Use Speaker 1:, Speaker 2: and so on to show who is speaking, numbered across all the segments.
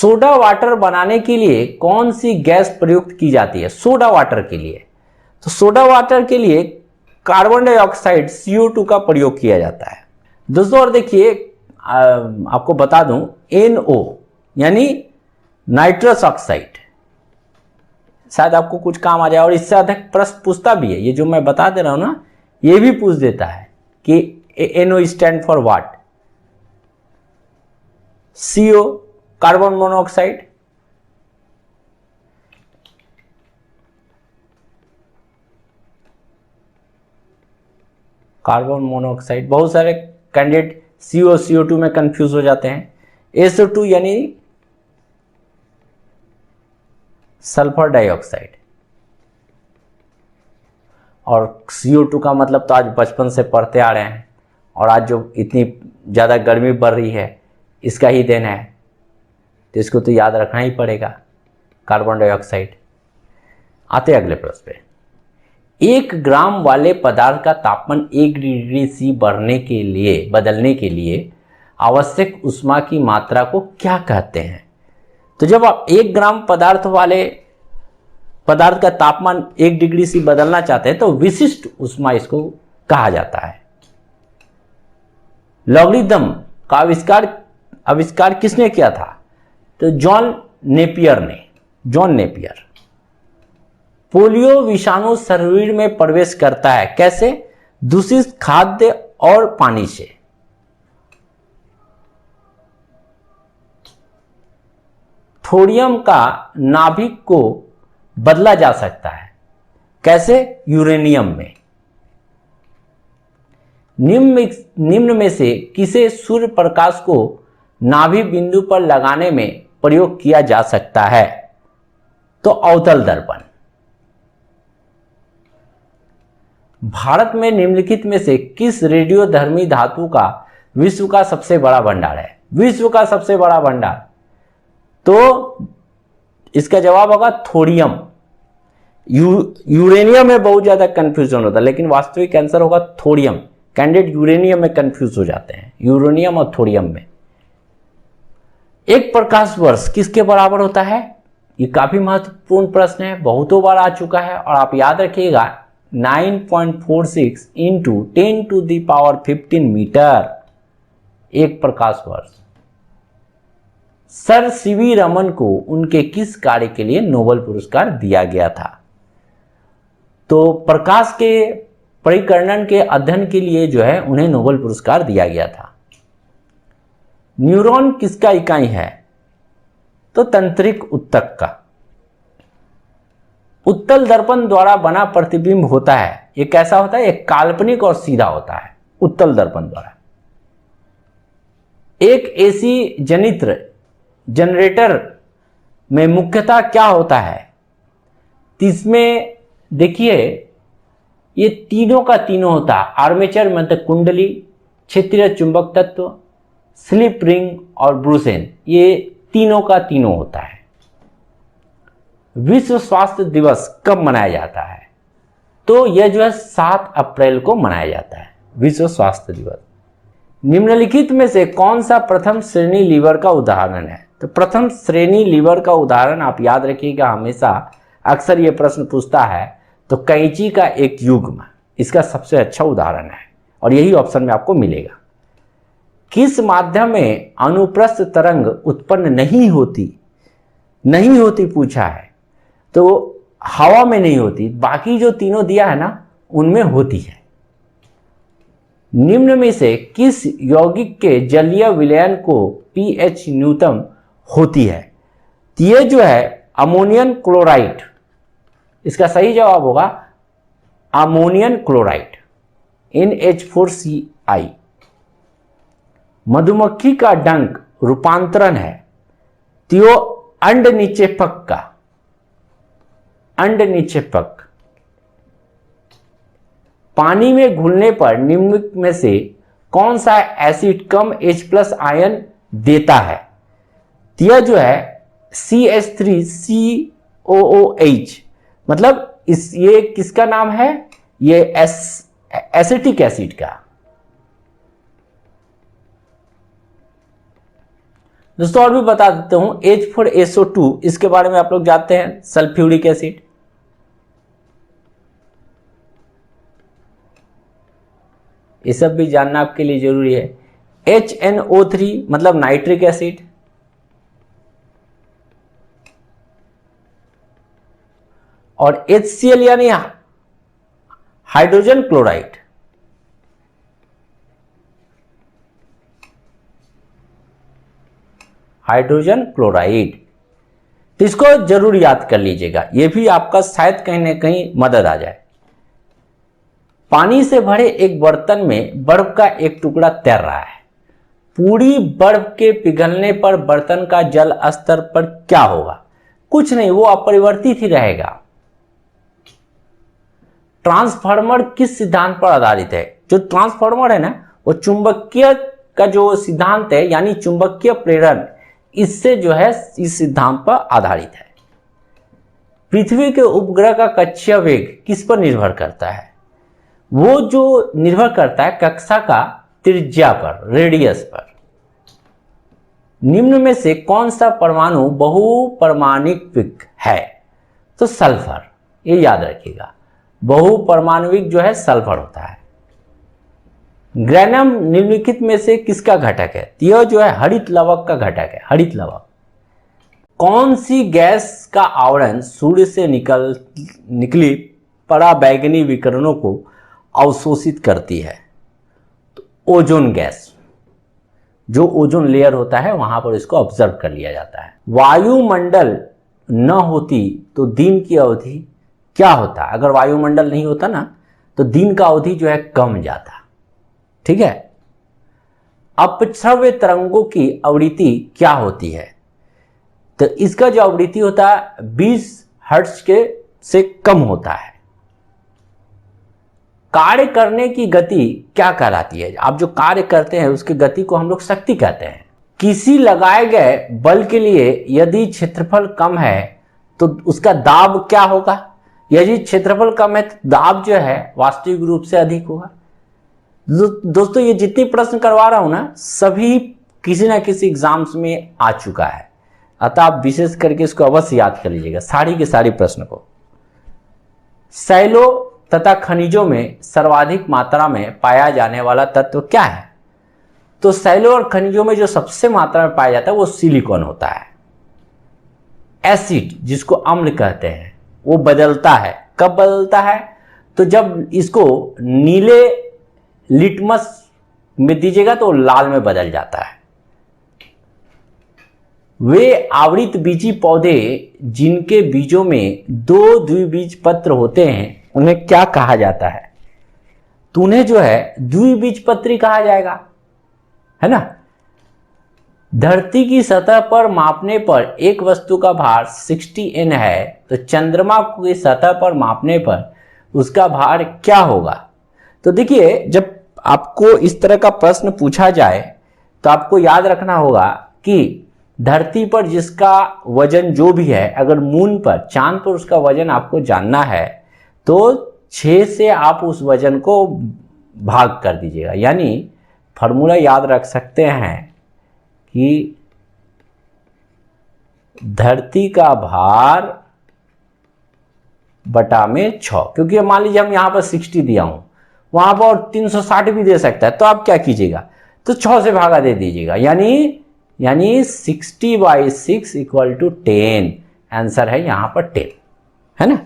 Speaker 1: Soda water बनाने के लिए कौन सी गैस प्रयुक्त की जाती है? सोडा वाटर के लिए, तो सोडा वाटर के लिए कार्बन डाइऑक्साइड CO2 का प्रयोग किया जाता है दोस्तों। और देखिए आपको बता दूं, NO यानी नाइट्रस ऑक्साइड, शायद आपको कुछ काम आ जाए और इससे अधिक प्रश्न पूछता भी है। ये जो मैं बता दे रहा हूं ना, ये भी पूछ देता है कि NO stand for what? CO carbon monoxide. Carbon monoxide, बहुत सारे कैंडिडेट CO2 में कंफ्यूज हो जाते हैं। SO2 यानी सल्फर डाइऑक्साइड, और CO2 का मतलब तो आज बचपन से पढ़ते आ रहे हैं, और आज जो इतनी ज़्यादा गर्मी बढ़ रही है इसका ही देन है, तो इसको तो याद रखना ही पड़ेगा, कार्बन डाइऑक्साइड। आते अगले प्रश्न पे। 1 ग्राम वाले पदार्थ का तापमान 1 डिग्री C बदलने के लिए आवश्यक ऊष्मा की मात्रा को क्या कहते हैं? तो जब आप 1 ग्राम पदार्थ का तापमान 1 डिग्री C बदलना चाहते हैं तो विशिष्ट ऊष्मा इसको कहा जाता है। लॉगरिदम का आविष्कार किसने किया था? तो जॉन नेपियर। पोलियो विषाणु शरीर में प्रवेश करता है कैसे? दूषित खाद्य और पानी से। थोरियम का नाभिक को बदला जा सकता है कैसे? यूरेनियम में। निम्न में से किसे सूर्य प्रकाश को नाभि बिंदु पर लगाने में प्रयोग किया जा सकता है? तो अवतल दर्पण। भारत में निम्नलिखित में से किस रेडियोधर्मी धातु का विश्व का सबसे बड़ा भंडार है? विश्व का सबसे बड़ा भंडार, तो इसका जवाब होगा थोरियम। यूरेनियम में बहुत ज्यादा कंफ्यूजन होता है, लेकिन वास्तविक आंसर होगा थोरियम। कैंडिडेट यूरेनियम में कंफ्यूज हो जाते हैं, यूरेनियम और थोरियम में। एक प्रकाश वर्ष किसके बराबर होता है? ये काफी महत्वपूर्ण प्रश्न है, बहुतों बार आ चुका है, और आप याद रखिएगा 9.46 इंटू 10⁻15 मीटर, एक प्रकाश वर्ष। सर सीवी रमन को उनके किस कार्य के लिए नोबेल पुरस्कार दिया गया था? तो प्रकाश के परिकर्णन के अध्ययन के लिए जो है उन्हें नोबेल पुरस्कार दिया गया था। न्यूरॉन किसका इकाई है? तो तंत्रिक ऊतक का। उत्तल दर्पण द्वारा बना प्रतिबिंब होता है, ये कैसा होता है? एक काल्पनिक और सीधा होता है उत्तल दर्पण द्वारा। एक एसी जनरेटर में मुख्यतः क्या होता है? इसमें देखिए ये तीनों का तीनों होता है, आर्मेचर मतलब कुंडली, क्षेत्रीय चुंबक तत्व, स्लिप रिंग और ब्रूसेन, ये तीनों का तीनों होता है। विश्व स्वास्थ्य दिवस कब मनाया जाता है? तो यह जो है 7 अप्रैल को मनाया जाता है, विश्व स्वास्थ्य दिवस। निम्नलिखित में से कौन सा प्रथम श्रेणी लीवर का उदाहरण है? तो प्रथम श्रेणी लीवर का उदाहरण आप याद रखिएगा, हमेशा अक्सर यह प्रश्न पूछता है, तो कैंची का एक युग्म इसका सबसे अच्छा उदाहरण है, और यही ऑप्शन में आपको मिलेगा। किस माध्यम में अनुप्रस्थ तरंग उत्पन्न नहीं होती पूछा है? तो हवा में नहीं होती, बाकी जो तीनों दिया है ना उनमें होती है। निम्न में से किस यौगिक के जलीय विलयन को pH न्यूनतम होती है? तो ये जो है अमोनियम क्लोराइड, इसका सही जवाब होगा अमोनियम क्लोराइड, NH4Cl। मधुमक्खी का डंक रूपांतरण है, तो अंड निक्षेपक का, अंड निक्षेपक। पानी में घुलने पर निम्न में से कौन सा एसिड कम H+ आयन देता है? तो यह जो है CH3COOH, मतलब ये किसका नाम है? ये एसिटिक एसिड का। दोस्तों और भी बता देता हूं, H4SO2 इसके बारे में आप लोग जानते हैं, सल्फ्यूरिक एसिड। ये सब भी जानना आपके लिए जरूरी है। HNO3 मतलब नाइट्रिक एसिड, और HCl यानी हाइड्रोजन क्लोराइड। हाइड्रोजन क्लोराइड, तो इसको जरूर याद कर लीजिएगा, ये भी आपका शायद कहीं ना कहीं मदद आ जाए। पानी से भरे एक बर्तन में बर्फ का एक टुकड़ा तैर रहा है। पूरी बर्फ के पिघलने पर बर्तन का जल स्तर पर क्या होगा? कुछ नहीं, वो अपरिवर्तित ही रहेगा। ट्रांसफार्मर किस सिद्धांत पर आधारित है? जो ट्रांसफार्मर है ना, वो चुंबकीय का जो सिद्धांत है, यानी चुंबकीय प्रेरण, इससे जो है इस सिद्धांत पर आधारित है। पृथ्वी के उपग्रह का कक्षीय वेग किस पर निर्भर करता है? वो जो निर्भर करता है कक्षा का त्रिज्या पर, रेडियस पर। निम्न में से कौन सा परमाणु बहुपरमाणुविक है? तो सल्फर, ये याद रखिएगा, बहुपरमाणुविक जो है सल्फर होता है। ग्रेनम निम्नलिखित में से किसका घटक है? यह जो है हरित लवक का घटक है, हरित लवक। कौन सी गैस का आवरण सूर्य से निकली पराबैंगनी विकिरणों को अवशोषित करती है? तो ओजोन गैस, जो ओजोन लेयर होता है वहां पर इसको ऑब्जर्व कर लिया जाता है। वायुमंडल न होती तो दिन की अवधि क्या होता? अगर वायुमंडल नहीं होता ना तो दिन का अवधि जो है कम जाता। ठीक है। अपश्रव्य तरंगों की आवृत्ति क्या होती है? तो इसका जो आवृत्ति होता है 20 हर्ट्ज के से कम होता है। कार्य करने की गति क्या कहलाती है? आप जो कार्य करते हैं उसकी गति को हम लोग शक्ति कहते हैं। किसी लगाए गए बल के लिए यदि क्षेत्रफल कम है तो उसका दाब क्या होगा? यदि क्षेत्रफल कम है तो दाब जो है वास्तविक रूप से अधिक होगा। दोस्तों ये जितने प्रश्न करवा रहा हूं ना, सभी किसी ना किसी एग्जाम्स में आ चुका है, अतः आप विशेष करके इसको अवश्य याद कर लीजिएगा, सारी के सारी प्रश्न को। शैलों तथा खनिजों में सर्वाधिक मात्रा में पाया जाने वाला तत्व क्या है? तो शैलों और खनिजों में जो सबसे मात्रा में पाया जाता है वो सिलिकॉन होता है। एसिड जिसको अम्ल कहते हैं वो बदलता है। कब बदलता है? तो जब इसको नीले लिटमस में दीजिएगा तो लाल में बदल जाता है। वे आवृत बीजी पौधे जिनके बीजों में 2 द्विबीजपत्र होते हैं उन्हें क्या कहा जाता है? तो उन्हें जो है द्विबीजपत्री कहा जाएगा, है ना। धरती की सतह पर मापने पर एक वस्तु का भार 60 N है, तो चंद्रमा की सतह पर मापने पर उसका भार क्या होगा? तो देखिए, जब आपको इस तरह का प्रश्न पूछा जाए तो आपको याद रखना होगा कि धरती पर जिसका वजन जो भी है, अगर मून पर, चांद पर उसका वजन आपको जानना है तो 6 से आप उस वजन को भाग कर दीजिएगा। यानी फॉर्मूला याद रख सकते हैं कि धरती का भार बटा में 6, क्योंकि मान लीजिए हम यहां पर 60 दिया हूं, वहां पर और 360 भी दे सकता है, तो आप क्या कीजिएगा? तो 6 से भागा दे दीजिएगा, यानी 60/6 = 10। आंसर है यहां पर 10, है ना।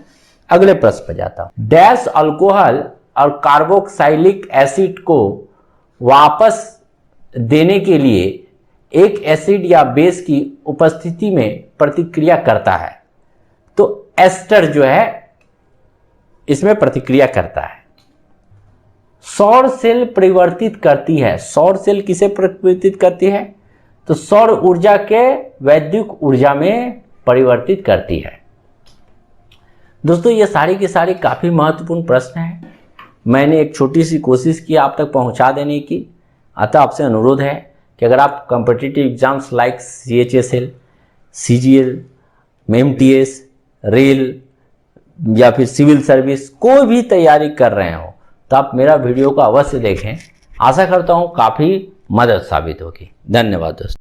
Speaker 1: अगले प्रश्न पर जाता हूं। डैश अल्कोहल और कार्बोक्सिलिक एसिड को वापस देने के लिए एक एसिड या बेस की उपस्थिति में प्रतिक्रिया करता है, तो एस्टर जो है इसमें प्रतिक्रिया करता है। सौर सेल परिवर्तित करती है। सौर सेल किसे परिवर्तित करती है? तो सौर ऊर्जा के वैद्युत ऊर्जा में परिवर्तित करती है। दोस्तों ये सारी की सारी काफी महत्वपूर्ण प्रश्न हैं। मैंने एक छोटी सी कोशिश की आप तक पहुंचा देने की, अतः आपसे अनुरोध है कि अगर आप competitive exams like CHSL, CGL, MEMTS, rail या फिर सिविल सर्विस कोई भी तैयारी कर रहे हो तो आप मेरा वीडियो को अवश्य देखें। आशा करता हूं काफ़ी मदद साबित होगी। धन्यवाद दोस्तों।